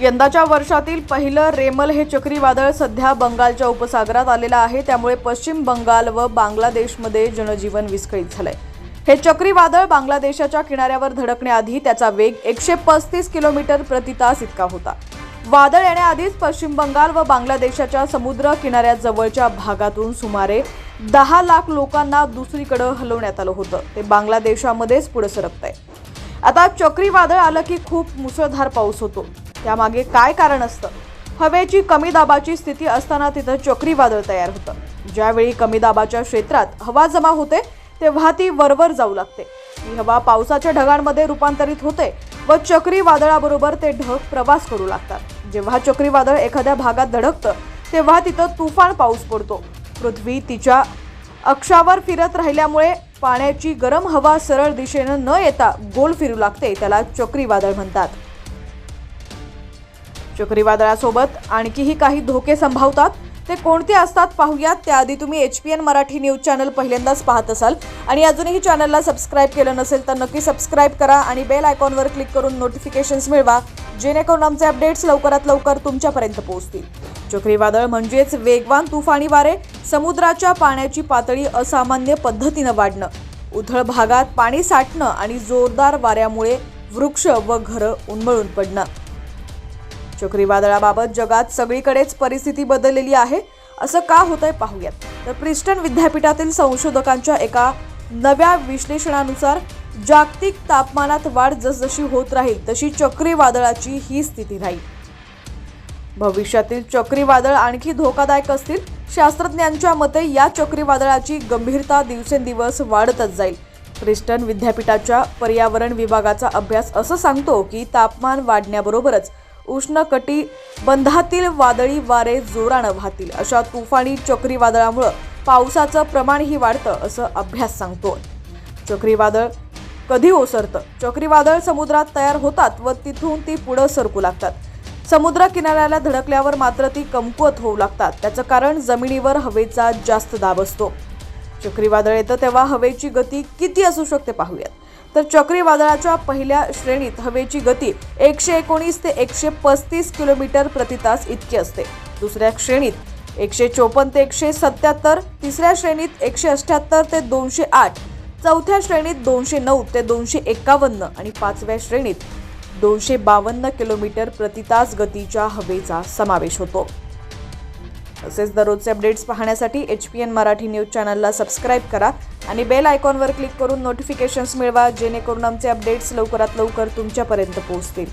यंदाच्या वर्षातील पहिलं रेमल हे चक्रीवादळ सध्या बंगालच्या उपसागरात आलेलं आहे। त्यामुळे पश्चिम बंगाल व बांगलादेशमध्ये जनजीवन विस्कळीत झालंय। हे चक्रीवादळ बांगलादेशाच्या किनाऱ्यावर धडकण्याआधी त्याचा वेग 135 किलोमीटर प्रति तास इतका होता। वादळ येण्याआधीच पश्चिम बंगाल व बांगलादेशाच्या समुद्र किनाऱ्याजवळच्या भागातून सुमारे 10 लाख लोकांना दुसरीकडे हलवण्यात आलं होतं। ते बांगलादेशामध्येच पुढे सरकतंय। आता चक्रीवादळ आलं की खूप मुसळधार पाऊस होतो। त्यामागे काय कारण असतं? हवेची कमी दाबाची स्थिती असताना तिथं चक्रीवादळ तयार होतं। ज्यावेळी कमी दाबाच्या क्षेत्रात हवा जमा होते तेव्हा ती वरवर जाऊ लागते। ही हवा पावसाच्या ढगांमध्ये रूपांतरित होते व चक्रीवादळाबरोबर ते ढग प्रवास करू लागतात। जेव्हा चक्रीवादळ एखाद्या भागात धडकतं तेव्हा तिथं तुफान पाऊस पडतो। पृथ्वी तिच्या अक्षावर फिरत राहिल्यामुळे पाण्याची गरम हवा सरळ दिशेनं न येता गोल फिरू लागते। त्याला चक्रीवादळ म्हणतात। चक्रीवादळासोबत आणखीही काही धोके संभावतात। ते कोणते असतात पाहूयात। त्याआधी तुम्ही HPN मराठी न्यूज चॅनल पहिल्यांदाच पाहत असाल आणि अजूनही चॅनलला सबस्क्राइब केलं नसेल तर नक्की सबस्क्राइब करा आणि बेल आयकॉनवर क्लिक करून नोटिफिकेशन्स मिळवा, जेणेकरून आमचे अपडेट्स लवकरात लवकर तुमच्यापर्यंत पोहोचतील। चक्रीवादळ म्हणजेच वेगवान तुफानी वारे, समुद्राच्या पाण्याची पातळी असामान्य पद्धतीने वाढणं, उथळ भागात पाणी साठणं आणि जोरदार वाऱ्यामुळे वृक्ष व घरं उन्मळून पडणं। चक्रीवादळाबाबत जगात सगळीकडेच परिस्थिती बदललेली आहे। असं का होतंय पाहूयात। तर प्रिन्स्टन विद्यापीठातील संशोधकांच्या एका नव्या विश्लेषणानुसार जागतिक तापमानात वाढ जसजशी होत राहील तशी चक्रीवादळाची ही स्थिती राहील। भविष्यातील चक्रीवादळ आणखी धोकादायक असतील। शास्त्रज्ञांच्या मते या चक्रीवादळाची गंभीरता दिवसेंदिवस वाढतच जाईल। प्रिन्स्टन विद्यापीठाच्या पर्यावरण विभागाचा अभ्यास असं सांगतो की तापमान वाढण्याबरोबरच उष्णकटिबंधातील वादळी वारे जोरानं वाहतील। अशा तुफानी चक्रीवादळामुळे पावसाचं प्रमाणही वाढतं असं अभ्यास सांगतो। चक्रीवादळ कधी ओसरतं? चक्रीवादळ समुद्रात तयार होतात व तिथून ती पुढे सरकू लागतात। समुद्र किनाऱ्याला धडकल्यावर मात्र ती कमकुवत होऊ लागतात। त्याचं कारण जमिनीवर हवेचा जास्त दाब असतो। चक्रीवादळ येतं तेव्हा हवेची गती किती असू शकते पाहूयात। तर चक्रीवादळाच्या पहिल्या श्रेणीत हवेची गती 119 ते 135 किलोमीटर प्रति तास इतकी असते। दुसऱ्या श्रेणीत 154 ते 177, तिसऱ्या श्रेणीत 178 ते 208, चौथ्या श्रेणीत 209 ते 251 आणि पाचव्या श्रेणीत 252 किलोमीटर प्रति तास गतीच्या हवेचा समावेश होतो। तसेच दररोजचे अपडेट्स पाहण्यासाठी HPN मराठी न्यूज चॅनलला सबस्क्राइब करा आणि बेल आयकॉनवर क्लिक करून नोटिफिकेशन्स मिळवा, जेणेकरून आमचे अपडेट्स लवकरात लवकर तुमच्यापर्यंत पोहोचतील।